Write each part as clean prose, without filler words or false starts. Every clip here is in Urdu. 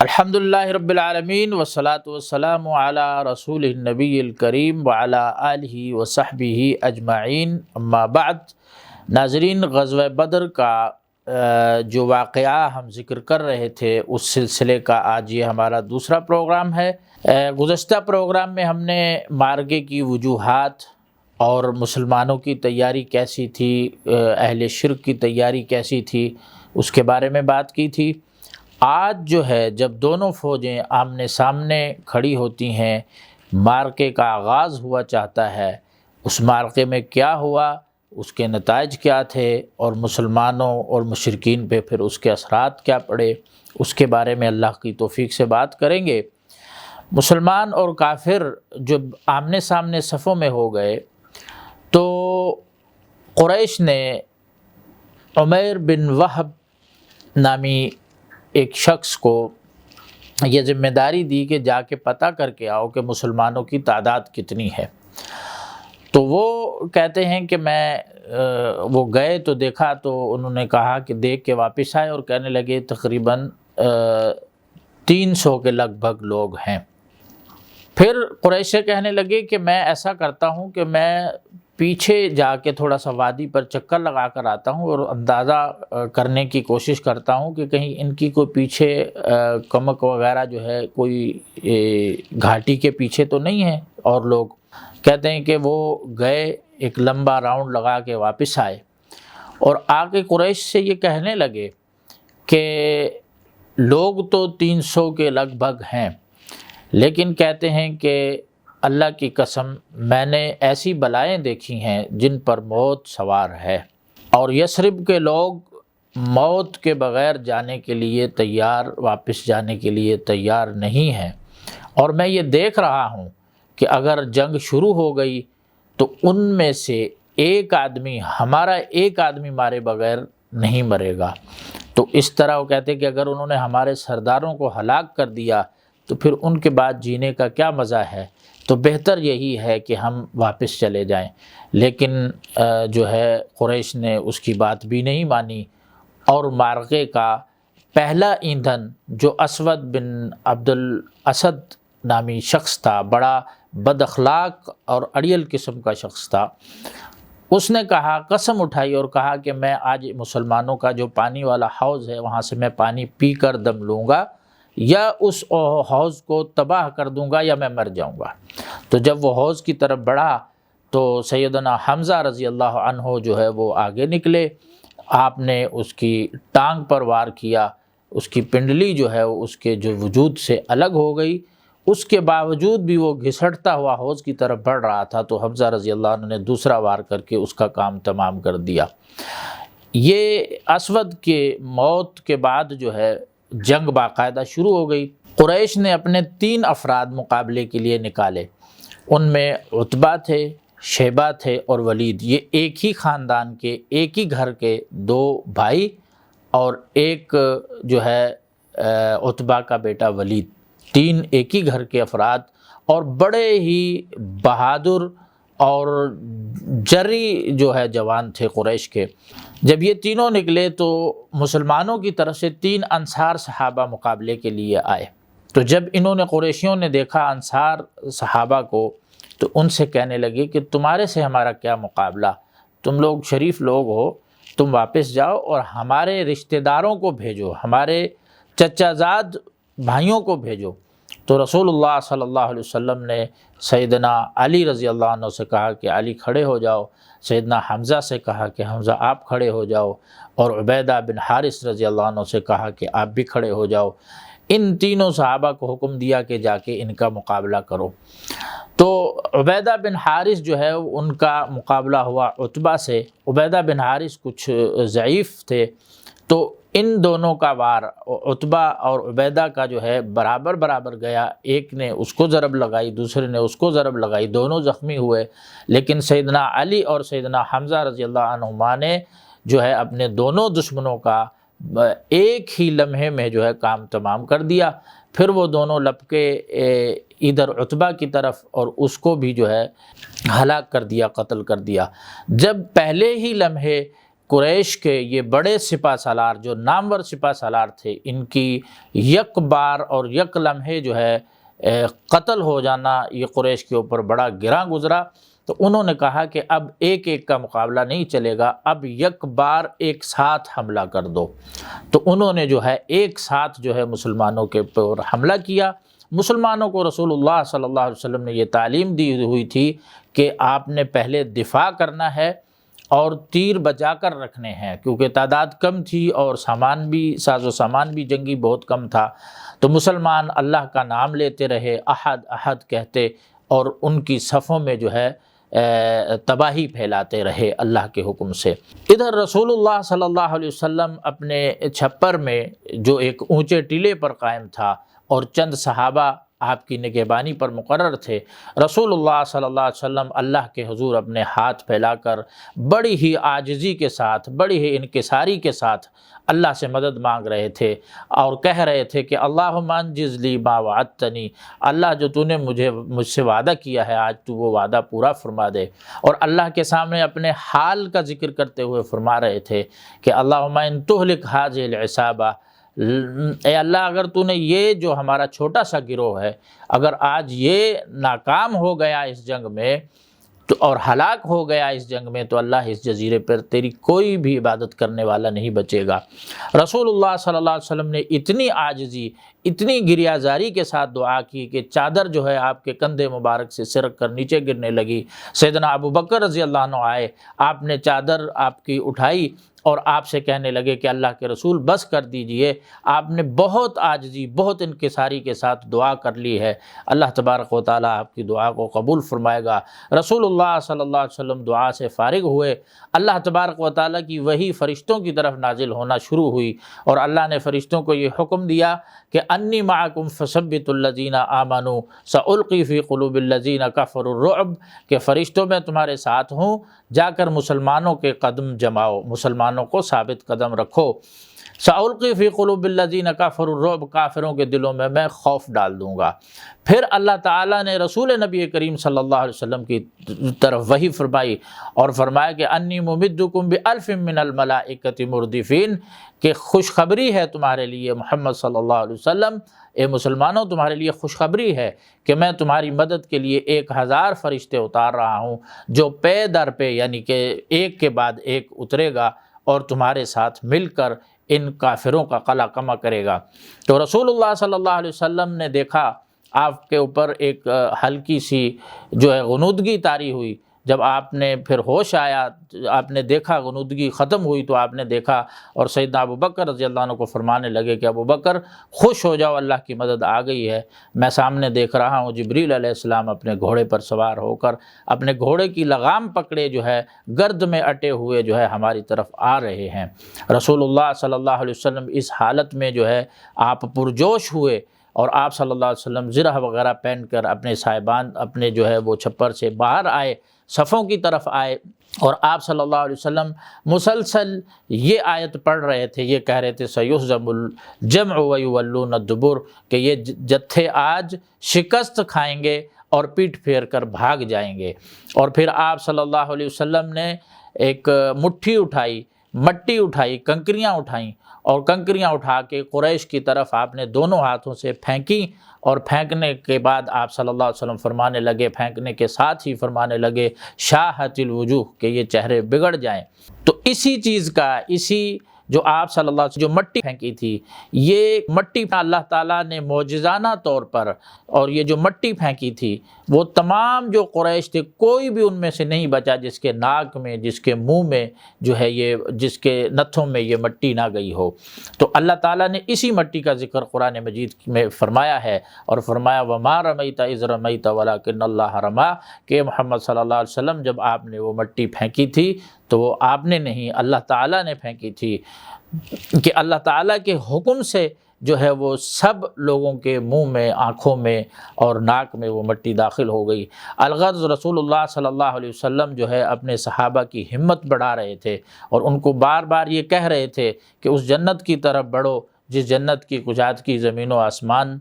الحمدللہ رب العالمین والصلاة والسلام علی رسول النبی الکریم وعلی آلہ وصحبہ اجمعین، اما بعد۔ ناظرین، غزوہ بدر کا جو واقعہ ہم ذکر کر رہے تھے اس سلسلے کا آج یہ ہمارا دوسرا پروگرام ہے۔ گزشتہ پروگرام میں ہم نے معرکے کی وجوہات اور مسلمانوں کی تیاری کیسی تھی، اہل شرک کی تیاری کیسی تھی، اس کے بارے میں بات کی تھی۔ آج جو ہے جب دونوں فوجیں آمنے سامنے کھڑی ہوتی ہیں، معرکے کا آغاز ہوا چاہتا ہے، اس معرکے میں کیا ہوا، اس کے نتائج کیا تھے اور مسلمانوں اور مشرکین پہ پھر اس کے اثرات کیا پڑے، اس کے بارے میں اللہ کی توفیق سے بات کریں گے۔ مسلمان اور کافر جب آمنے سامنے صفوں میں ہو گئے تو قریش نے عمیر بن وہب نامی ایک شخص کو یہ ذمہ داری دی کہ جا کے پتہ کر کے آؤ کہ مسلمانوں کی تعداد کتنی ہے۔ تو وہ کہتے ہیں کہ وہ گئے تو دیکھا تو انہوں نے کہا کہ دیکھ کے واپس آئے اور کہنے لگے تقریباً 300 کے لگ بھگ لوگ ہیں۔ پھر قریش سے کہنے لگے کہ میں ایسا کرتا ہوں کہ میں پیچھے جا کے تھوڑا سا وادی پر چکر لگا کر آتا ہوں اور اندازہ کرنے کی کوشش کرتا ہوں کہ کہیں ان کی کوئی پیچھے کمک وغیرہ جو ہے کوئی گھاٹی کے پیچھے تو نہیں ہے اور لوگ۔ کہتے ہیں کہ وہ گئے، ایک لمبا راؤنڈ لگا کے واپس آئے اور آ کے قریش سے یہ کہنے لگے کہ لوگ تو 300 کے لگ بھگ ہیں، لیکن کہتے ہیں کہ اللہ کی قسم میں نے ایسی بلائیں دیکھی ہیں جن پر موت سوار ہے، اور یثرب کے لوگ موت کے بغیر جانے کے لیے تیار، واپس جانے کے لیے تیار نہیں ہیں، اور میں یہ دیکھ رہا ہوں کہ اگر جنگ شروع ہو گئی تو ان میں سے ہمارا ایک آدمی مارے بغیر نہیں مرے گا۔ تو اس طرح وہ کہتے کہ اگر انہوں نے ہمارے سرداروں کو ہلاک کر دیا تو پھر ان کے بعد جینے کا کیا مزہ ہے، تو بہتر یہی ہے کہ ہم واپس چلے جائیں۔ لیکن جو ہے قریش نے اس کی بات بھی نہیں مانی، اور معرکے کا پہلا ایندھن جو اسود بن عبد الاسد نامی شخص تھا، بڑا بد اخلاق اور اڑیل قسم کا شخص تھا، اس نے کہا، قسم اٹھائی اور کہا کہ میں آج مسلمانوں کا جو پانی والا حوض ہے وہاں سے میں پانی پی کر دم لوں گا، یا اس حوض کو تباہ کر دوں گا، یا میں مر جاؤں گا۔ تو جب وہ حوض کی طرف بڑھا تو سیدنا حمزہ رضی اللہ عنہ جو ہے وہ آگے نکلے، آپ نے اس کی ٹانگ پر وار کیا، اس کی پنڈلی جو ہے اس کے جو وجود سے الگ ہو گئی، اس کے باوجود بھی وہ گھسٹتا ہوا حوض کی طرف بڑھ رہا تھا، تو حمزہ رضی اللہ عنہ نے دوسرا وار کر کے اس کا کام تمام کر دیا۔ یہ اسود کے موت کے بعد جو ہے جنگ باقاعدہ شروع ہو گئی۔ قریش نے اپنے 3 افراد مقابلے کے لیے نکالے، ان میں عتبہ تھے، شیبہ تھے اور ولید۔ یہ ایک ہی خاندان کے، ایک ہی گھر کے 2 بھائی اور ایک جو ہے عتبہ کا بیٹا ولید، 3 ایک ہی گھر کے افراد، اور بڑے ہی بہادر اور جری جو ہے جوان تھے قریش کے۔ جب یہ تینوں نکلے تو مسلمانوں کی طرف سے 3 انصار صحابہ مقابلے کے لیے آئے۔ تو جب انہوں نے قریشیوں نے دیکھا انصار صحابہ کو تو ان سے کہنے لگے کہ تمہارے سے ہمارا کیا مقابلہ، تم لوگ شریف لوگ ہو، تم واپس جاؤ اور ہمارے رشتہ داروں کو بھیجو، ہمارے چچا زاد بھائیوں کو بھیجو۔ تو رسول اللہ صلی اللہ علیہ وسلم نے سیدنا علی رضی اللہ عنہ سے کہا کہ علی کھڑے ہو جاؤ، سیدنا حمزہ سے کہا کہ حمزہ آپ کھڑے ہو جاؤ، اور عبیدہ بن حارث رضی اللہ عنہ سے کہا کہ آپ بھی کھڑے ہو جاؤ۔ ان تینوں صحابہ کو حکم دیا کہ جا کے ان کا مقابلہ کرو۔ تو عبیدہ بن حارث جو ہے ان کا مقابلہ ہوا عتبہ سے۔ عبیدہ بن حارث کچھ ضعیف تھے، تو ان دونوں کا وار عتبہ اور عبیدہ کا جو ہے برابر برابر گیا، ایک نے اس کو ضرب لگائی، دوسرے نے اس کو ضرب لگائی، دونوں زخمی ہوئے، لیکن سیدنا علی اور سیدنا حمزہ رضی اللہ عنہما نے جو ہے اپنے دونوں دشمنوں کا ایک ہی لمحے میں جو ہے کام تمام کر دیا۔ پھر وہ دونوں لپکے ادھر عتبہ کی طرف اور اس کو بھی جو ہے ہلاک کر دیا، قتل کر دیا۔ جب پہلے ہی لمحے قریش کے یہ بڑے سپہ سالار جو نامور سپہ سالار تھے، ان کی یک بار اور یک لمحے جو ہے قتل ہو جانا یہ قریش کے اوپر بڑا گراں گزرا۔ تو انہوں نے کہا کہ اب ایک ایک کا مقابلہ نہیں چلے گا، اب یک بار ایک ساتھ حملہ کر دو۔ تو انہوں نے جو ہے ایک ساتھ جو ہے مسلمانوں کے اوپر حملہ کیا۔ مسلمانوں کو رسول اللہ صلی اللہ علیہ وسلم نے یہ تعلیم دی ہوئی تھی کہ آپ نے پہلے دفاع کرنا ہے اور تیر بچا کر رکھنے ہیں، کیونکہ تعداد کم تھی اور سامان بھی، ساز و سامان بھی جنگی بہت کم تھا۔ تو مسلمان اللہ کا نام لیتے رہے، احد احد کہتے، اور ان کی صفوں میں جو ہے تباہی پھیلاتے رہے اللہ کے حکم سے۔ ادھر رسول اللہ صلی اللہ علیہ وسلم اپنے چھپر میں جو ایک اونچے ٹیلے پر قائم تھا اور چند صحابہ آپ کی نگہبانی پر مقرر تھے، رسول اللہ صلی اللہ علیہ وسلم اللہ کے حضور اپنے ہاتھ پھیلا کر بڑی ہی عاجزی کے ساتھ، بڑی ہی انکساری کے ساتھ اللہ سے مدد مانگ رہے تھے اور کہہ رہے تھے کہ اللہم انجز لی ما وعدتنی، اللہ جو تو نے مجھ سے وعدہ کیا ہے آج تو وہ وعدہ پورا فرما دے۔ اور اللہ کے سامنے اپنے حال کا ذکر کرتے ہوئے فرما رہے تھے کہ اللہم ان تہلک ھذہ العصابہ، اے اللہ اگر تو نے یہ جو ہمارا چھوٹا سا گروہ ہے اگر آج یہ ناکام ہو گیا اس جنگ میں تو اور ہلاک ہو گیا اس جنگ میں، تو اللہ اس جزیرے پر تیری کوئی بھی عبادت کرنے والا نہیں بچے گا۔ رسول اللہ صلی اللہ علیہ وسلم نے اتنی عاجزی، اتنی گریہ زاری کے ساتھ دعا کی کہ چادر جو ہے آپ کے کندھے مبارک سے سرک کر نیچے گرنے لگی۔ سیدنا ابو بکر رضی اللہ عنہ آئے، آپ نے چادر آپ کی اٹھائی اور آپ سے کہنے لگے کہ اللہ کے رسول بس کر دیجئے، آپ نے بہت عاجزی، بہت انکساری کے ساتھ دعا کر لی ہے، اللہ تبارک و تعالیٰ آپ کی دعا کو قبول فرمائے گا۔ رسول اللہ صلی اللہ علیہ وسلم دعا سے فارغ ہوئے، اللہ تبارک و تعالیٰ کی وحی فرشتوں کی طرف نازل ہونا شروع ہوئی، اور اللہ نے فرشتوں کو یہ حکم دیا کہ انی معکم فثبتوا الذین آمنوا سألقی فی قلوب الذین کفروا الرعب، کہ فرشتوں میں تمہارے ساتھ ہوں، جا کر مسلمانوں کے قدم جماؤ، مسلمانوں کو ثابت قدم رکھو۔ سألقی فی قلوب الذین کفروا الرعب، کافروں کے دلوں میں خوف ڈال دوں گا۔ پھر اللہ تعالیٰ نے رسول نبی کریم صلی اللہ علیہ وسلم کی طرف وحی فرمائی اور فرمایا کہ انی ممدکم بألف من الملائکۃ مردفین، کہ خوشخبری ہے تمہارے لیے محمد صلی اللہ علیہ وسلم، اے مسلمانوں تمہارے لیے خوشخبری ہے کہ میں تمہاری مدد کے لیے 1000 فرشتے اتار رہا ہوں، جو پے در پہ یعنی کہ ایک کے بعد ایک اترے گا اور تمہارے ساتھ مل کر ان کافروں کا قلع کما کرے گا۔ تو رسول اللہ صلی اللہ علیہ وسلم نے دیکھا آپ کے اوپر ایک ہلکی سی جو ہے غنودگی طاری ہوئی۔ جب آپ نے پھر ہوش آیا، آپ نے دیکھا غنودگی ختم ہوئی، تو آپ نے دیکھا اور سیدنا ابو بکر رضی اللہ عنہ کو فرمانے لگے کہ ابو بکر خوش ہو جاؤ، اللہ کی مدد آ گئی ہے، میں سامنے دیکھ رہا ہوں جبریل علیہ السلام اپنے گھوڑے پر سوار ہو کر اپنے گھوڑے کی لگام پکڑے جو ہے گرد میں اٹے ہوئے جو ہے ہماری طرف آ رہے ہیں۔ رسول اللہ صلی اللہ علیہ وسلم اس حالت میں جو ہے آپ پرجوش ہوئے، اور آپ صلی اللہ علیہ وسلم زرہ وغیرہ پہن کر اپنے صاحبان اپنے جو ہے وہ چھپر سے باہر آئے، صفوں کی طرف آئے، اور آپ صلی اللہ علیہ وسلم مسلسل یہ آیت پڑھ رہے تھے، یہ کہہ رہے تھے سیہزم الجمع ویولون الدبر، کہ یہ جتھے آج شکست کھائیں گے اور پیٹھ پھیر کر بھاگ جائیں گے۔ اور پھر آپ صلی اللہ علیہ وسلم نے ایک مٹھی اٹھائی، مٹی اٹھائی، کنکریاں اٹھائیں، اور کنکریاں اٹھا کے قریش کی طرف آپ نے دونوں ہاتھوں سے پھینکی، اور پھینکنے کے بعد آپ صلی اللہ علیہ وسلم فرمانے لگے، پھینکنے کے ساتھ ہی فرمانے لگے شاہت الوجوہ، کہ یہ چہرے بگڑ جائیں۔ تو اسی چیز کا، اسی جو آپ صلی اللہ علیہ وسلم جو مٹی پھینکی تھی، یہ مٹی اللہ تعالیٰ نے معجزانہ طور پر، اور یہ جو مٹی پھینکی تھی وہ تمام جو قریش تھے کوئی بھی ان میں سے نہیں بچا جس کے ناک میں، جس کے منہ میں جو ہے یہ، جس کے نتھوں میں یہ مٹی نہ گئی ہو۔ تو اللہ تعالیٰ نے اسی مٹی کا ذکر قرآن مجید میں فرمایا ہے، اور فرمایا وَمَا رَمَيْتَ إِذْ رَمَيْتَ وَلَكِنَّ اللَّهَ رَمَىٰ، کہ محمد صلی اللہ علیہ وسلم جب آپ نے وہ مٹی پھینکی تھی تو وہ آپ نے نہیں، اللہ تعالیٰ نے پھینکی تھی، کہ اللہ تعالیٰ کے حکم سے جو ہے وہ سب لوگوں کے منہ میں، آنکھوں میں اور ناک میں وہ مٹی داخل ہو گئی۔ الغرض رسول اللہ صلی اللہ علیہ وسلم جو ہے اپنے صحابہ کی ہمت بڑھا رہے تھے، اور ان کو بار بار یہ کہہ رہے تھے کہ اس جنت کی طرف بڑھو جس جنت کی کشادگی زمین و آسمان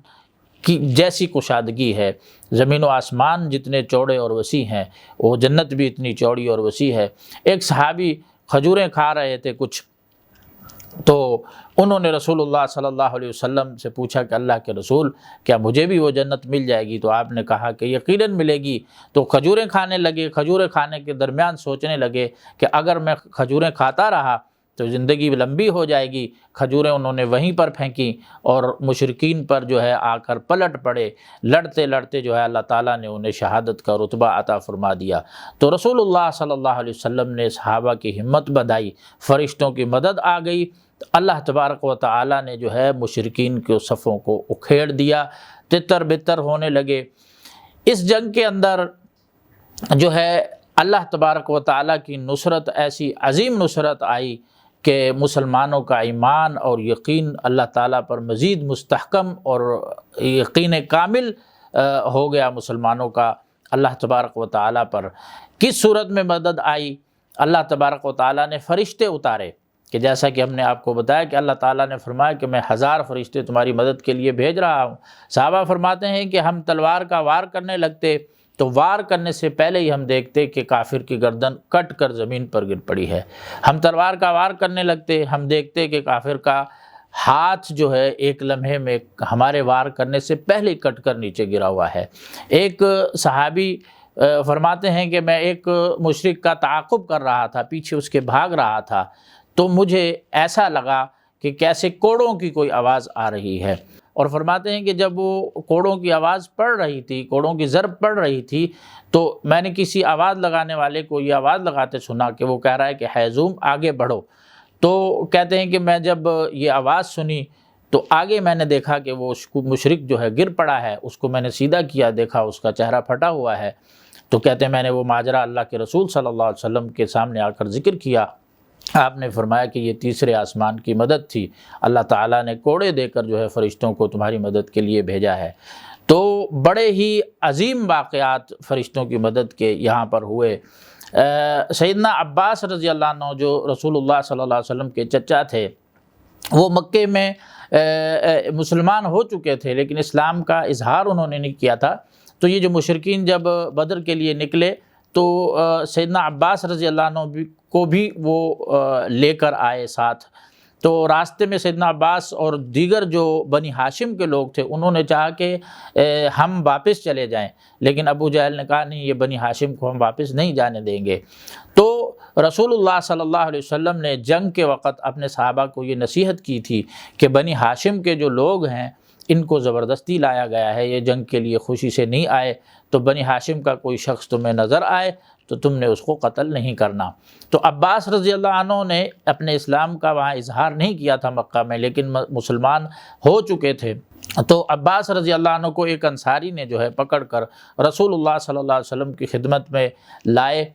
کی جیسی کشادگی ہے، زمین و آسمان جتنے چوڑے اور وسیع ہیں وہ جنت بھی اتنی چوڑی اور وسیع ہے۔ ایک صحابی کھجوریں کھا رہے تھے کچھ، تو انہوں نے رسول اللہ صلی اللہ علیہ وسلم سے پوچھا کہ اللہ کے رسول کیا مجھے بھی وہ جنت مل جائے گی؟ تو آپ نے کہا کہ یقیناً ملے گی۔ تو کھجوریں کھانے لگے، کھجوریں کھانے کے درمیان سوچنے لگے کہ اگر میں کھجوریں کھاتا رہا تو زندگی لمبی ہو جائے گی۔ کھجوریں انہوں نے وہیں پر پھینکی اور مشرکین پر جو ہے آ کر پلٹ پڑے، لڑتے لڑتے جو ہے اللہ تعالیٰ نے انہیں شہادت کا رتبہ عطا فرما دیا۔ تو رسول اللہ صلی اللہ علیہ وسلم نے صحابہ کی ہمت بندھائی، فرشتوں کی مدد آ گئی، اللہ تبارک و تعالیٰ نے جو ہے مشرکین کے صفوں کو اکھیڑ دیا، تتر بتر ہونے لگے۔ اس جنگ کے اندر جو ہے اللہ تبارک و تعالیٰ کی نصرت، ایسی عظیم نصرت آئی کہ مسلمانوں کا ایمان اور یقین اللہ تعالیٰ پر مزید مستحکم اور یقین کامل ہو گیا مسلمانوں کا اللہ تبارک و تعالیٰ پر۔ کس صورت میں مدد آئی؟ اللہ تبارک و تعالیٰ نے فرشتے اتارے، کہ جیسا کہ ہم نے آپ کو بتایا کہ اللہ تعالیٰ نے فرمایا کہ میں 1000 فرشتے تمہاری مدد کے لیے بھیج رہا ہوں۔ صحابہ فرماتے ہیں کہ ہم تلوار کا وار کرنے لگتے تو وار کرنے سے پہلے ہی ہم دیکھتے کہ کافر کی گردن کٹ کر زمین پر گر پڑی ہے۔ ہم تلوار کا وار کرنے لگتے، ہم دیکھتے کہ کافر کا ہاتھ جو ہے ایک لمحے میں ہمارے وار کرنے سے پہلے کٹ کر نیچے گرا ہوا ہے۔ ایک صحابی فرماتے ہیں کہ میں ایک مشرک کا تعاقب کر رہا تھا، پیچھے اس کے بھاگ رہا تھا، تو مجھے ایسا لگا کہ کیسے کوڑوں کی کوئی آواز آ رہی ہے، اور فرماتے ہیں کہ جب وہ کوڑوں کی آواز پڑ رہی تھی، کوڑوں کی ضرب پڑ رہی تھی، تو میں نے کسی آواز لگانے والے کو یہ آواز لگاتے سنا کہ وہ کہہ رہا ہے کہ حیزوم آگے بڑھو۔ تو کہتے ہیں کہ میں جب یہ آواز سنی تو آگے میں نے دیکھا کہ وہ مشرک جو ہے گر پڑا ہے، اس کو میں نے سیدھا کیا، دیکھا اس کا چہرہ پھٹا ہوا ہے۔ تو کہتے ہیں میں نے وہ ماجرا اللہ کے رسول صلی اللہ علیہ وسلم کے سامنے آ کر ذکر کیا۔ آپ نے فرمایا کہ یہ تیسرے آسمان کی مدد تھی، اللہ تعالیٰ نے کوڑے دے کر جو ہے فرشتوں کو تمہاری مدد کے لیے بھیجا ہے۔ تو بڑے ہی عظیم واقعات فرشتوں کی مدد کے یہاں پر ہوئے۔ سیدنا عباس رضی اللہ عنہ جو رسول اللہ صلی اللہ علیہ وسلم کے چچا تھے، وہ مکے میں مسلمان ہو چکے تھے لیکن اسلام کا اظہار انہوں نے نہیں کیا تھا۔ تو یہ جو مشرکین جب بدر کے لیے نکلے تو سیدنا عباس رضی اللہ عنہ کو بھی وہ لے کر آئے ساتھ۔ تو راستے میں سیدنا عباس اور دیگر جو بنی ہاشم کے لوگ تھے انہوں نے چاہا کہ ہم واپس چلے جائیں، لیکن ابو جہل نے کہا نہیں، یہ بنی ہاشم کو ہم واپس نہیں جانے دیں گے۔ تو رسول اللہ صلی اللہ علیہ وسلم نے جنگ کے وقت اپنے صحابہ کو یہ نصیحت کی تھی کہ بنی ہاشم کے جو لوگ ہیں ان کو زبردستی لایا گیا ہے، یہ جنگ کے لیے خوشی سے نہیں آئے، تو بنی ہاشم کا کوئی شخص تمہیں نظر آئے تو تم نے اس کو قتل نہیں کرنا۔ تو عباس رضی اللہ عنہ نے اپنے اسلام کا وہاں اظہار نہیں کیا تھا مکہ میں، لیکن مسلمان ہو چکے تھے۔ تو عباس رضی اللہ عنہ کو ایک انصاری نے جو ہے پکڑ کر رسول اللہ صلی اللہ علیہ وسلم کی خدمت میں لائے،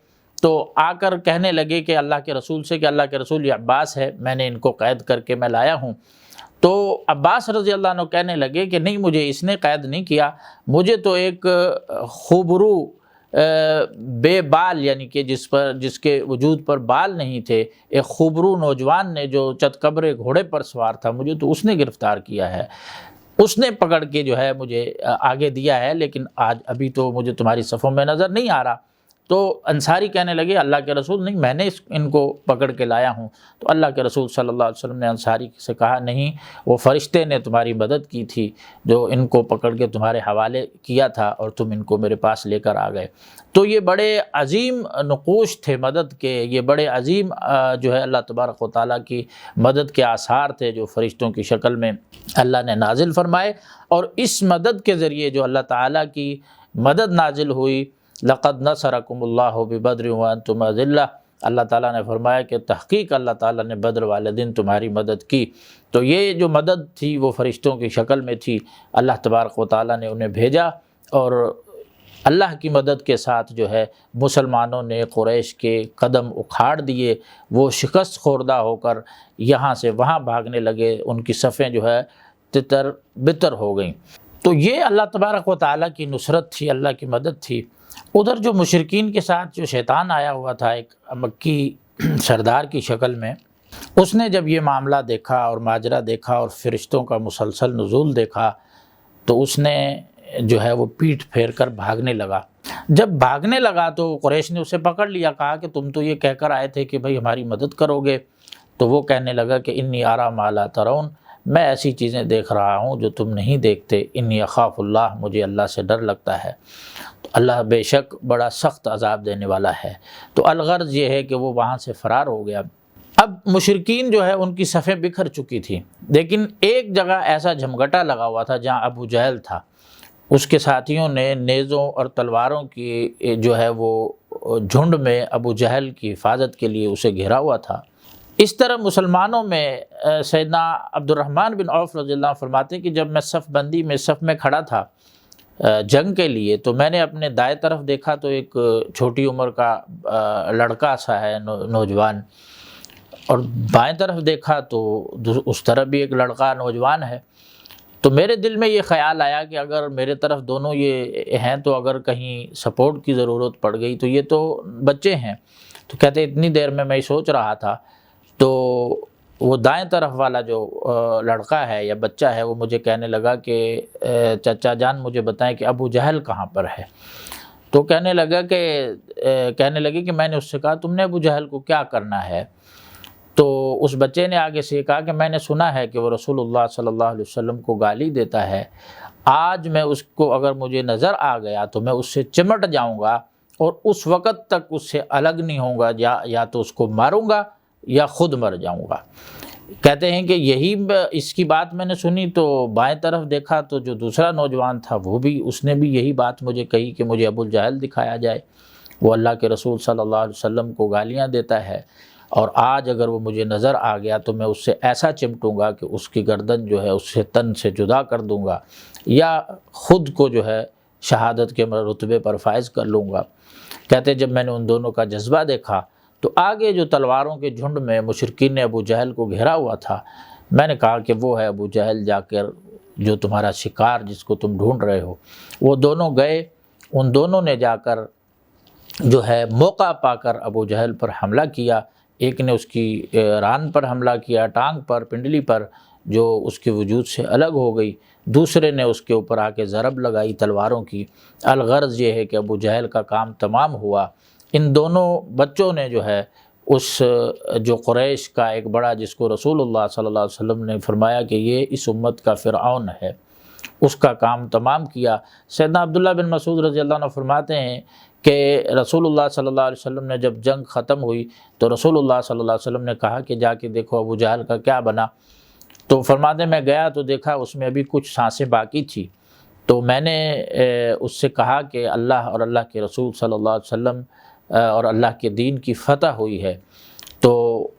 تو آ کر کہنے لگے کہ اللہ کے رسول سے کہ اللہ کے رسول یہ عباس ہے، میں نے ان کو قید کر کے میں لایا ہوں۔ تو عباس رضی اللہ عنہ کہنے لگے کہ نہیں، مجھے اس نے قید نہیں کیا، مجھے تو ایک خوبرو بے بال، یعنی کہ جس کے وجود پر بال نہیں تھے، ایک خوبرو نوجوان نے جو چتکبرے گھوڑے پر سوار تھا، مجھے تو اس نے گرفتار کیا ہے، اس نے پکڑ کے جو ہے مجھے آگے دیا ہے، لیکن آج ابھی تو مجھے تمہاری صفوں میں نظر نہیں آ رہا۔ تو انصاری کہنے لگے اللہ کے رسول نہیں، میں نے ان کو پکڑ کے لایا ہوں۔ تو اللہ کے رسول صلی اللہ علیہ وسلم نے انصاری سے کہا نہیں، وہ فرشتے نے تمہاری مدد کی تھی جو ان کو پکڑ کے تمہارے حوالے کیا تھا اور تم ان کو میرے پاس لے کر آ گئے۔ تو یہ بڑے عظیم نقوش تھے مدد کے، یہ بڑے عظیم جو ہے اللہ تبارک و تعالیٰ کی مدد کے آثار تھے جو فرشتوں کی شکل میں اللہ نے نازل فرمائے۔ اور اس مدد کے ذریعے جو اللہ تعالیٰ کی مدد نازل ہوئی، لقد نصرکم اللہ ببدر وانتم اذلہ، اللہ تعالیٰ نے فرمایا کہ تحقیق اللہ تعالیٰ نے بدر والے دن تمہاری مدد کی۔ تو یہ جو مدد تھی وہ فرشتوں کی شکل میں تھی، اللہ تبارک و تعالیٰ نے انہیں بھیجا، اور اللہ کی مدد کے ساتھ جو ہے مسلمانوں نے قریش کے قدم اکھاڑ دیے، وہ شکست خوردہ ہو کر یہاں سے وہاں بھاگنے لگے، ان کی صفیں جو ہے تتر بتر ہو گئیں۔ تو یہ اللہ تبارک و تعالیٰ کی نصرت تھی، اللہ کی مدد تھی۔ ادھر جو مشرکین کے ساتھ جو شیطان آیا ہوا تھا ایک مکی سردار کی شکل میں، اس نے جب یہ معاملہ دیکھا اور ماجرا دیکھا اور فرشتوں کا مسلسل نزول دیکھا، تو اس نے جو ہے وہ پیٹھ پھیر کر بھاگنے لگا۔ جب بھاگنے لگا تو قریش نے اسے پکڑ لیا، کہا کہ تم تو یہ کہہ کر آئے تھے کہ بھائی ہماری مدد کرو گے، تو وہ کہنے لگا کہ انی ارا ما لا ترون، میں ایسی چیزیں دیکھ رہا ہوں جو تم نہیں دیکھتے، انی اخاف اللہ، مجھے اللہ سے ڈر لگتا ہے، تو اللہ بے شک بڑا سخت عذاب دینے والا ہے۔ تو الغرض یہ ہے کہ وہ وہاں سے فرار ہو گیا۔ اب مشرکین جو ہے ان کی صفیں بکھر چکی تھی، لیکن ایک جگہ ایسا جھمگٹا لگا ہوا تھا جہاں ابو جہل تھا، اس کے ساتھیوں نے نیزوں اور تلواروں کی جو ہے وہ جھنڈ میں ابو جہل کی حفاظت کے لیے اسے گھیرا ہوا تھا۔ اس طرح مسلمانوں میں سیدنا عبد الرحمن بن عوف رضی اللہ عنہ فرماتے ہیں کہ جب میں صف بندی میں صف میں کھڑا تھا جنگ کے لیے، تو میں نے اپنے دائیں طرف دیکھا تو ایک چھوٹی عمر کا لڑکا سا ہے، نوجوان، اور بائیں طرف دیکھا تو اس طرف بھی ایک لڑکا نوجوان ہے۔ تو میرے دل میں یہ خیال آیا کہ اگر میرے طرف دونوں یہ ہیں تو اگر کہیں سپورٹ کی ضرورت پڑ گئی تو یہ تو بچے ہیں۔ تو کہتے اتنی دیر میں میں سوچ رہا تھا تو وہ دائیں طرف والا جو لڑکا ہے یا بچہ ہے وہ مجھے کہنے لگا کہ چچا جان مجھے بتائیں کہ ابو جہل کہاں پر ہے؟ تو کہنے لگے کہ میں نے اس سے کہا تم نے ابو جہل کو کیا کرنا ہے؟ تو اس بچے نے آگے سے کہا کہ میں نے سنا ہے کہ وہ رسول اللہ صلی اللہ علیہ وسلم کو گالی دیتا ہے، آج میں اس کو اگر مجھے نظر آ گیا تو میں اس سے چمٹ جاؤں گا اور اس وقت تک اس سے الگ نہیں ہوں گا، یا تو اس کو ماروں گا یا خود مر جاؤں گا۔ کہتے ہیں کہ یہی اس کی بات میں نے سنی تو بائیں طرف دیکھا تو جو دوسرا نوجوان تھا اس نے بھی یہی بات مجھے کہی کہ مجھے ابو جہل دکھایا جائے، وہ اللہ کے رسول صلی اللہ علیہ وسلم کو گالیاں دیتا ہے، اور آج اگر وہ مجھے نظر آ گیا تو میں اس سے ایسا چمٹوں گا کہ اس کی گردن جو ہے اس سے تن سے جدا کر دوں گا، یا خود کو جو ہے شہادت کے رتبے پر فائز کر لوں گا۔ کہتے جب میں نے ان دونوں کا جذبہ دیکھا تو آگے جو تلواروں کے جھنڈ میں مشرکین نے ابو جہل کو گھیرا ہوا تھا، میں نے کہا کہ وہ ہے ابو جہل، جا کر جو تمہارا شکار جس کو تم ڈھونڈ رہے ہو۔ وہ دونوں گئے، ان دونوں نے جا کر جو ہے موقع پا کر ابو جہل پر حملہ کیا، ایک نے اس کی ران پر حملہ کیا، ٹانگ پر، پنڈلی پر، جو اس کے وجود سے الگ ہو گئی، دوسرے نے اس کے اوپر آ کے ضرب لگائی تلواروں کی۔ الغرض یہ ہے کہ ابو جہل کا کام تمام ہوا۔ ان دونوں بچوں نے جو ہے اس جو قریش کا ایک بڑا، جس کو رسول اللہ صلی اللہ علیہ وسلم نے فرمایا کہ یہ اس امت کا فرعون ہے، اس کا کام تمام کیا۔ سیدنا عبداللہ بن مسعود رضی اللہ عنہ فرماتے ہیں کہ رسول اللہ صلی اللہ علیہ وسلم نے جب جنگ ختم ہوئی تو رسول اللہ صلی اللہ علیہ وسلم نے کہا کہ جا کے دیکھو ابو جہل کا کیا بنا۔ تو فرماتے میں گیا تو دیکھا اس میں ابھی کچھ سانسیں باقی تھی، تو میں نے اس سے کہا کہ اللہ اور اللہ کے رسول صلی اللہ علیہ وسلم اور اللہ کے دین کی فتح ہوئی ہے۔ تو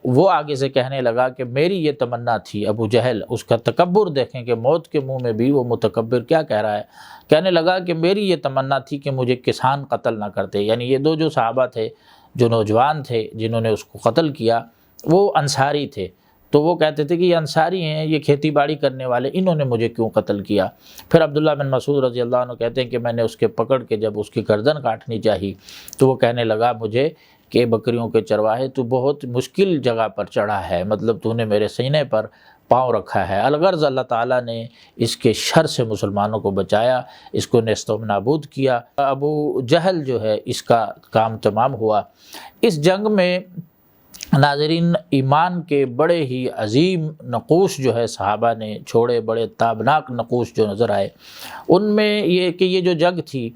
وہ آگے سے کہنے لگا کہ میری یہ تمنا تھی، ابو جہل اس کا تکبر دیکھیں کہ موت کے منہ میں بھی وہ متکبر کیا کہہ رہا ہے، کہنے لگا کہ میری یہ تمنا تھی کہ مجھے کسان قتل نہ کرتے، یعنی یہ دو جو صحابہ تھے، جو نوجوان تھے جنہوں نے اس کو قتل کیا، وہ انصاری تھے، تو وہ کہتے تھے کہ یہ انصاری ہیں، یہ کھیتی باڑی کرنے والے، انہوں نے مجھے کیوں قتل کیا؟ پھر عبداللہ بن مسعود رضی اللہ عنہ کہتے ہیں کہ میں نے اس کے پکڑ کے جب اس کی گردن کاٹنی چاہی تو وہ کہنے لگا مجھے کہ بکریوں کے چرواہے تو بہت مشکل جگہ پر چڑھا ہے، مطلب تو نے میرے سینے پر پاؤں رکھا ہے۔ الغرض اللہ تعالیٰ نے اس کے شر سے مسلمانوں کو بچایا، اس کو نیست و نابود کیا۔ ابو جہل جو ہے اس کا کام تمام ہوا۔ اس جنگ میں ناظرین ایمان کے بڑے ہی عظیم نقوش جو ہے صحابہ نے چھوڑے، بڑے تابناک نقوش جو نظر آئے۔ ان میں یہ کہ یہ جو جنگ تھی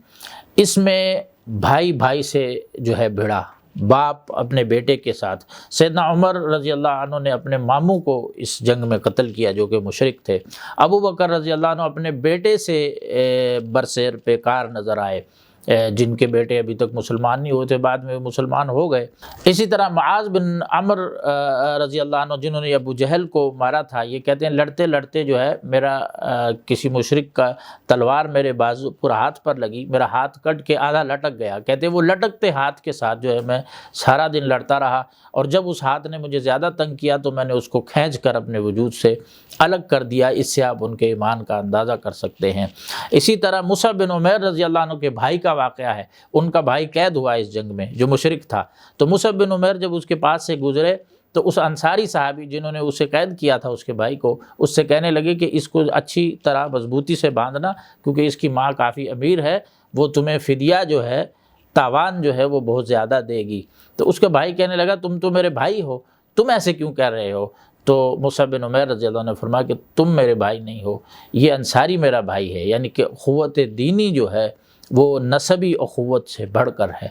اس میں بھائی بھائی سے جو ہے بھڑا، باپ اپنے بیٹے کے ساتھ۔ سیدنا عمر رضی اللہ عنہ نے اپنے ماموں کو اس جنگ میں قتل کیا جو کہ مشرک تھے۔ ابو بکر رضی اللہ عنہ اپنے بیٹے سے برسیر پیکار نظر آئے، جن کے بیٹے ابھی تک مسلمان نہیں ہوتے، بعد میں مسلمان ہو گئے۔ اسی طرح معاذ بن عمر رضی اللہ عنہ جنہوں نے ابو جہل کو مارا تھا، یہ کہتے ہیں لڑتے لڑتے جو ہے میرا کسی مشرک کا تلوار میرے بازو پر ہاتھ پر لگی، میرا ہاتھ کٹ کے آدھا لٹک گیا۔ کہتے ہیں وہ لٹکتے ہاتھ کے ساتھ جو ہے میں سارا دن لڑتا رہا، اور جب اس ہاتھ نے مجھے زیادہ تنگ کیا تو میں نے اس کو کھینچ کر اپنے وجود سے الگ کر دیا۔ اس سے آپ ان کے ایمان کا اندازہ کر سکتے ہیں۔ اسی طرح مصعب بن عمیر رضی اللہ عنہ کے بھائی کا واقعہ ہے، ان کا بھائی قید ہوا اس جنگ میں جو مشرک تھا، تو مصعب بن عمیر جب اس کے پاس سے گزرے تو اس انصاری صحابی جنہوں نے اسے قید کیا تھا اس کے بھائی کو، اس سے کہنے لگے کہ اس کو اچھی طرح مضبوطی سے باندھنا کیونکہ اس کی ماں کافی امیر ہے، وہ تمہیں فدیہ جو ہے تاوان جو ہے وہ بہت زیادہ دے گی۔ تو اس کے بھائی کہنے لگا تم تو میرے بھائی ہو، تم ایسے کیوں کہہ رہے ہو؟ تو مصعب بن عمیر رضی اللہ عنہ نے فرمایا کہ تم میرے بھائی نہیں ہو، یہ انصاری میرا بھائی ہے، یعنی کہ اخوت دینی جو ہے وہ نسبی اخوت سے بڑھ کر ہے۔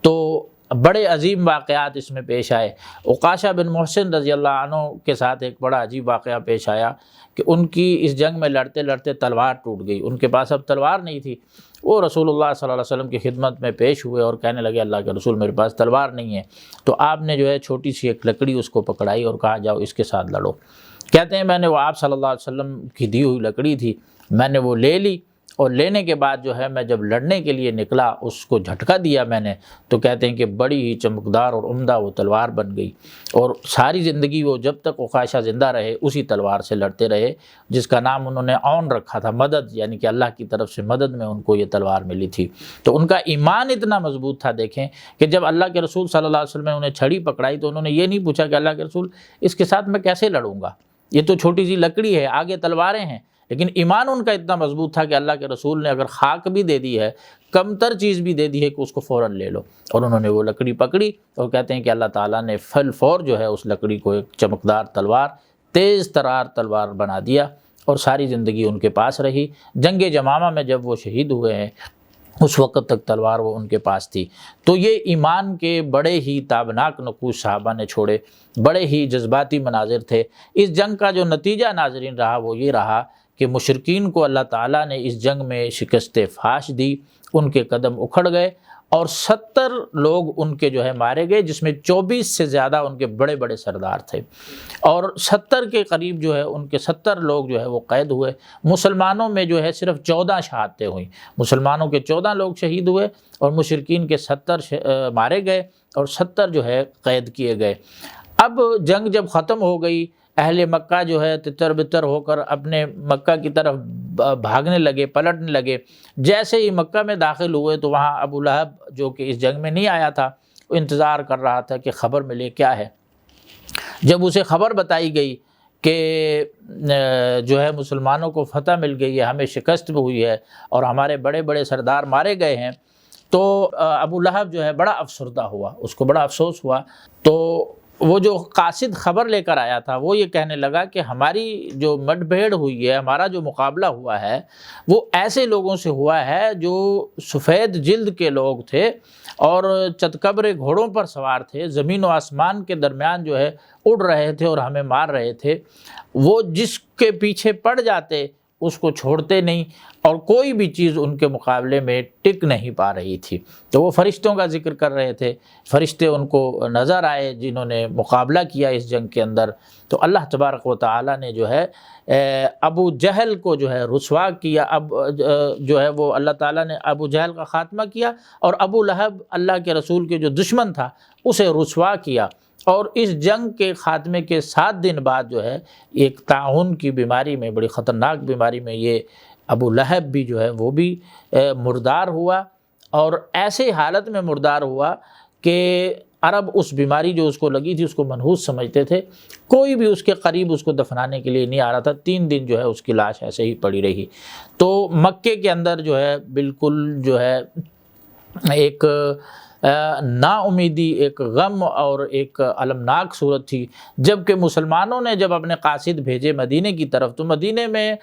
تو بڑے عظیم واقعات اس میں پیش آئے۔ عکاشہ بن محسن رضی اللہ عنہ کے ساتھ ایک بڑا عجیب واقعہ پیش آیا کہ ان کی اس جنگ میں لڑتے لڑتے تلوار ٹوٹ گئی، ان کے پاس اب تلوار نہیں تھی۔ وہ رسول اللہ صلی اللہ علیہ وسلم کی خدمت میں پیش ہوئے اور کہنے لگے اللہ کے رسول میرے پاس تلوار نہیں ہے۔ تو آپ نے جو ہے چھوٹی سی ایک لکڑی اس کو پکڑائی اور کہا جاؤ اس کے ساتھ لڑو۔ کہتے ہیں میں نے وہ آپ صلی اللہ علیہ وسلم کی دی ہوئی لکڑی تھی، میں نے وہ لے لی، اور لینے کے بعد جو ہے میں جب لڑنے کے لیے نکلا اس کو جھٹکا دیا میں نے، تو کہتے ہیں کہ بڑی ہی چمکدار اور عمدہ وہ تلوار بن گئی، اور ساری زندگی وہ جب تک عکاشہ زندہ رہے اسی تلوار سے لڑتے رہے، جس کا نام انہوں نے عون رکھا تھا، مدد، یعنی کہ اللہ کی طرف سے مدد میں ان کو یہ تلوار ملی تھی۔ تو ان کا ایمان اتنا مضبوط تھا، دیکھیں کہ جب اللہ کے رسول صلی اللہ علیہ وسلم نے انہیں چھڑی پکڑائی تو انہوں نے یہ نہیں پوچھا کہ اللہ کے رسول اس کے ساتھ میں کیسے لڑوں گا، یہ تو چھوٹی سی لکڑی ہے، آگے تلواریں ہیں، لیکن ایمان ان کا اتنا مضبوط تھا کہ اللہ کے رسول نے اگر خاک بھی دے دی ہے، کمتر چیز بھی دے دی ہے کہ اس کو فوراً لے لو، اور انہوں نے وہ لکڑی پکڑی، اور کہتے ہیں کہ اللہ تعالیٰ نے فل فور جو ہے اس لکڑی کو ایک چمکدار تلوار، تیز ترار تلوار بنا دیا، اور ساری زندگی ان کے پاس رہی۔ جنگ جمامہ میں جب وہ شہید ہوئے ہیں اس وقت تک تلوار وہ ان کے پاس تھی۔ تو یہ ایمان کے بڑے ہی تابناک نقوش صحابہ نے چھوڑے، بڑے ہی جذباتی مناظر تھے۔ اس جنگ کا جو نتیجہ ناظرین رہا وہ یہ رہا کہ مشرکین کو اللہ تعالیٰ نے اس جنگ میں شکست فاش دی، ان کے قدم اکھڑ گئے، اور 70 لوگ ان کے جو ہے مارے گئے، جس میں 24 سے زیادہ ان کے بڑے بڑے سردار تھے، اور 70 کے قریب جو ہے ان کے 70 لوگ جو ہے وہ قید ہوئے۔ مسلمانوں میں جو ہے صرف 14 شہادتیں ہوئیں، مسلمانوں کے 14 لوگ شہید ہوئے اور مشرکین کے 70 مارے گئے اور 70 جو ہے قید کیے گئے۔ اب جنگ جب ختم ہو گئی، اہل مکہ جو ہے تتر بتر ہو کر اپنے مکہ کی طرف بھاگنے لگے، پلٹنے لگے۔ جیسے ہی مکہ میں داخل ہوئے تو وہاں ابو لہب جو کہ اس جنگ میں نہیں آیا تھا، وہ انتظار کر رہا تھا کہ خبر ملے کیا ہے۔ جب اسے خبر بتائی گئی کہ جو ہے مسلمانوں کو فتح مل گئی ہے، ہمیں شکست بھی ہوئی ہے اور ہمارے بڑے بڑے سردار مارے گئے ہیں، تو ابو لہب جو ہے بڑا افسردہ ہوا، اس کو بڑا افسوس ہوا۔ تو وہ جو قاصد خبر لے کر آیا تھا وہ یہ کہنے لگا کہ ہماری جو مٹ بھیڑ ہوئی ہے، ہمارا جو مقابلہ ہوا ہے وہ ایسے لوگوں سے ہوا ہے جو سفید جلد کے لوگ تھے اور چتکبرے گھوڑوں پر سوار تھے، زمین و آسمان کے درمیان جو ہے اڑ رہے تھے اور ہمیں مار رہے تھے۔ وہ جس کے پیچھے پڑ جاتے اس کو چھوڑتے نہیں، اور کوئی بھی چیز ان کے مقابلے میں ٹک نہیں پا رہی تھی۔ تو وہ فرشتوں کا ذکر کر رہے تھے، فرشتے ان کو نظر آئے جنہوں نے مقابلہ کیا اس جنگ کے اندر۔ تو اللہ تبارک و تعالیٰ نے جو ہے ابو جہل کو جو ہے رسوا کیا، اب جو ہے وہ اللہ تعالیٰ نے ابو جہل کا خاتمہ کیا، اور ابو لہب اللہ کے رسول کے جو دشمن تھا اسے رسوا کیا۔ اور اس جنگ کے خاتمے کے 7 دن بعد جو ہے ایک طاعون کی بیماری میں، بڑی خطرناک بیماری میں، یہ ابو لہب بھی جو ہے وہ بھی مردار ہوا، اور ایسے حالت میں مردار ہوا کہ عرب اس بیماری جو اس کو لگی تھی اس کو منحوس سمجھتے تھے، کوئی بھی اس کے قریب اس کو دفنانے کے لیے نہیں آ رہا تھا۔ 3 دن جو ہے اس کی لاش ایسے ہی پڑی رہی۔ تو مکے کے اندر جو ہے بالکل جو ہے ایک نا امیدی، ایک غم اور ایک المناک صورت تھی۔ جبکہ مسلمانوں نے جب اپنے قاصد بھیجے مدینے کی طرف، تو مدینے میں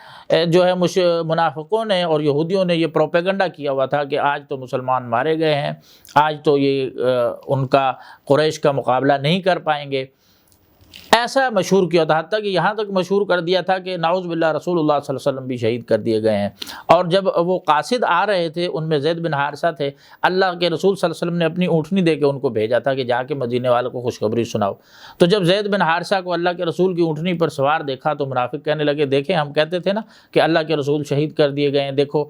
جو ہے منافقوں نے اور یہودیوں نے یہ پروپیگنڈا کیا ہوا تھا کہ آج تو مسلمان مارے گئے ہیں، آج تو یہ ان کا قریش کا مقابلہ نہیں کر پائیں گے۔ ایسا مشہور کیا تھا، حتیٰ کہ یہاں تک مشہور کر دیا تھا کہ نعوذ باللہ رسول اللہ صلی اللہ علیہ وسلم بھی شہید کر دیے گئے ہیں۔ اور جب وہ قاصد آ رہے تھے ان میں زید بن حارثہ تھے، اللہ کے رسول صلی اللہ علیہ وسلم نے اپنی اونٹنی دے کے ان کو بھیجا تھا کہ جا کے مدینے والوں کو خوشخبری سناؤ۔ تو جب زید بن حارثہ کو اللہ کے رسول کی اونٹنی پر سوار دیکھا تو منافق کہنے لگے دیکھیں ہم کہتے تھے نا کہ اللہ کے رسول شہید کر دیے گئے ہیں، دیکھو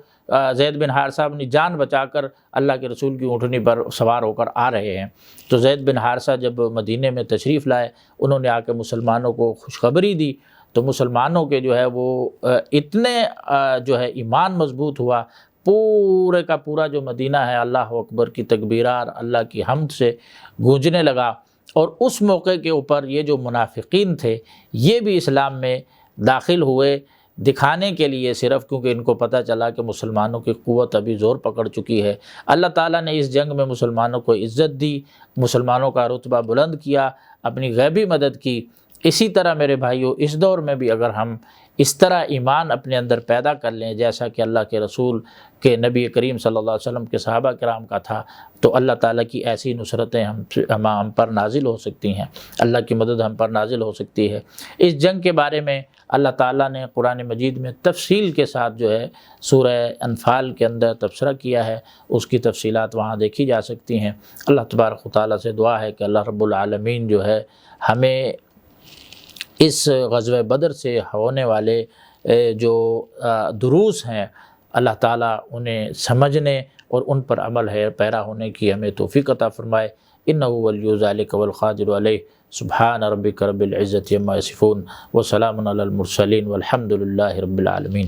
زید بن حارثہ اپنی جان بچا کر اللہ کے رسول کی اونٹنی پر سوار ہو کر آ رہے ہیں۔ تو زید بن حارثہ جب مدینے میں تشریف لائے، انہوں نے آ کے مسلمانوں کو خوشخبری دی، تو مسلمانوں کے جو ہے وہ اتنے جو ہے ایمان مضبوط ہوا، پورے کا پورا جو مدینہ ہے اللہ اکبر کی تکبیرات، اللہ کی حمد سے گونجنے لگا۔ اور اس موقع کے اوپر یہ جو منافقین تھے یہ بھی اسلام میں داخل ہوئے، دکھانے کے لیے صرف، کیونکہ ان کو پتہ چلا کہ مسلمانوں کی قوت ابھی زور پکڑ چکی ہے۔ اللہ تعالیٰ نے اس جنگ میں مسلمانوں کو عزت دی، مسلمانوں کا رتبہ بلند کیا، اپنی غیبی مدد کی۔ اسی طرح میرے بھائیوں اس دور میں بھی اگر ہم اس طرح ایمان اپنے اندر پیدا کر لیں جیسا کہ اللہ کے رسول کے نبی کریم صلی اللہ علیہ وسلم کے صحابہ کرام کا تھا، تو اللہ تعالیٰ کی ایسی نصرتیں ہم پر نازل ہو سکتی ہیں، اللہ کی مدد ہم پر نازل ہو سکتی ہے۔ اس جنگ کے بارے میں اللہ تعالیٰ نے قرآن مجید میں تفصیل کے ساتھ جو ہے سورہ انفال کے اندر تبصرہ کیا ہے، اس کی تفصیلات وہاں دیکھی جا سکتی ہیں۔ اللہ تبارک و تعالیٰ سے دعا ہے کہ اللہ رب العالمین جو ہے ہمیں اس غزوہ بدر سے ہونے والے جو دروس ہیں اللہ تعالیٰ انہیں سمجھنے اور ان پر عمل ہے پیرا ہونے کی ہمیں توفیق عطا فرمائے۔ انہ ولی ذلک والقادر علیہ۔ سبحان ربک رب العزت عما یصفون وسلام علی المرسلین والحمد للہ رب العالمین۔